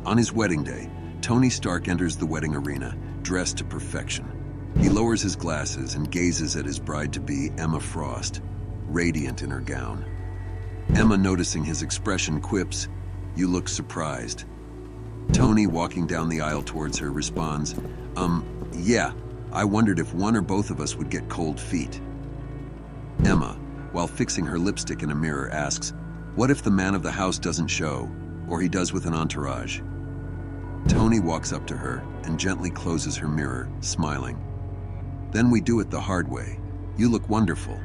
On his wedding day, Tony Stark enters the wedding arena, dressed to perfection. He lowers his glasses and gazes at his bride-to-be, Emma Frost, radiant in her gown. Emma, noticing his expression, quips, "You look surprised." Tony, walking down the aisle towards her, responds, yeah, I wondered if one or both of us would get cold feet." Emma, while fixing her lipstick in a mirror, asks, "What if the man of the house doesn't show, or he does with an entourage?" Tony walks up to her and gently closes her mirror, smiling. "Then we do it the hard way. You look wonderful."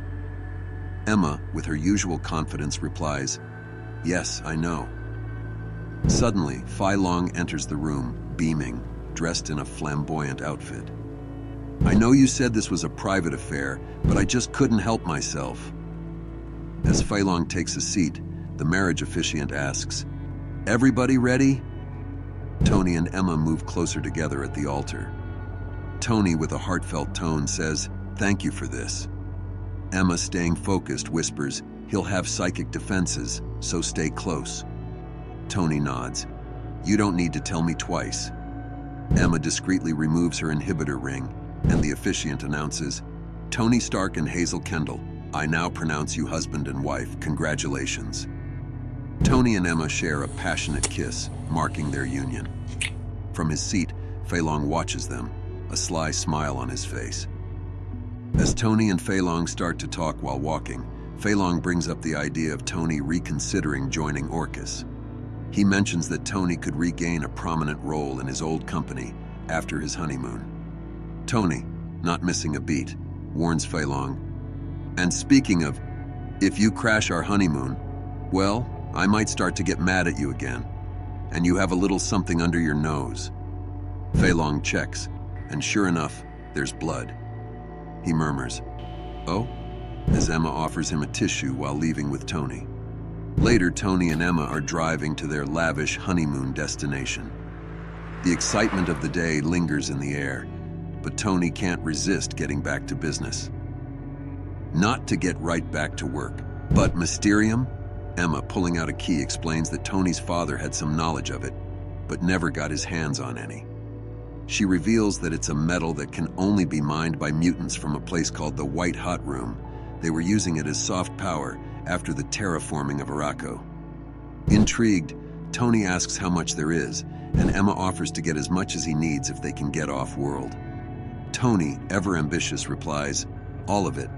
Emma, with her usual confidence, replies, "Yes, I know." Suddenly, Fei Long enters the room, beaming, dressed in a flamboyant outfit. "I know you said this was a private affair, but I just couldn't help myself." As Fei Long takes a seat, the marriage officiant asks, "Everybody ready?" Tony and Emma move closer together at the altar. Tony, with a heartfelt tone, says, "Thank you for this." Emma, staying focused, whispers, "He'll have psychic defenses, so stay close." Tony nods. "You don't need to tell me twice." Emma discreetly removes her inhibitor ring, and the officiant announces, "Tony Stark and Hazel Kendall, I now pronounce you husband and wife. Congratulations." Tony and Emma share a passionate kiss, marking their union. From his seat, Fei Long watches them, a sly smile on his face. As Tony and Fei Long start to talk while walking, Fei Long brings up the idea of Tony reconsidering joining Orcus. He mentions that Tony could regain a prominent role in his old company after his honeymoon. Tony, not missing a beat, warns Fei Long, "And speaking of, if you crash our honeymoon, well, I might start to get mad at you again, and you have a little something under your nose." Fei Long checks, and sure enough, there's blood. He murmurs, "Oh?" as Emma offers him a tissue while leaving with Tony. Later, Tony and Emma are driving to their lavish honeymoon destination. The excitement of the day lingers in the air, but Tony can't resist getting back to business. Not to get right back to work, but Mysterium? Emma, pulling out a key, explains that Tony's father had some knowledge of it, but never got his hands on any. She reveals that it's a metal that can only be mined by mutants from a place called the White Hot Room. They were using it as soft power after the terraforming of Araco. Intrigued, Tony asks how much there is, and Emma offers to get as much as he needs if they can get off-world. Tony, ever ambitious, replies, "All of it.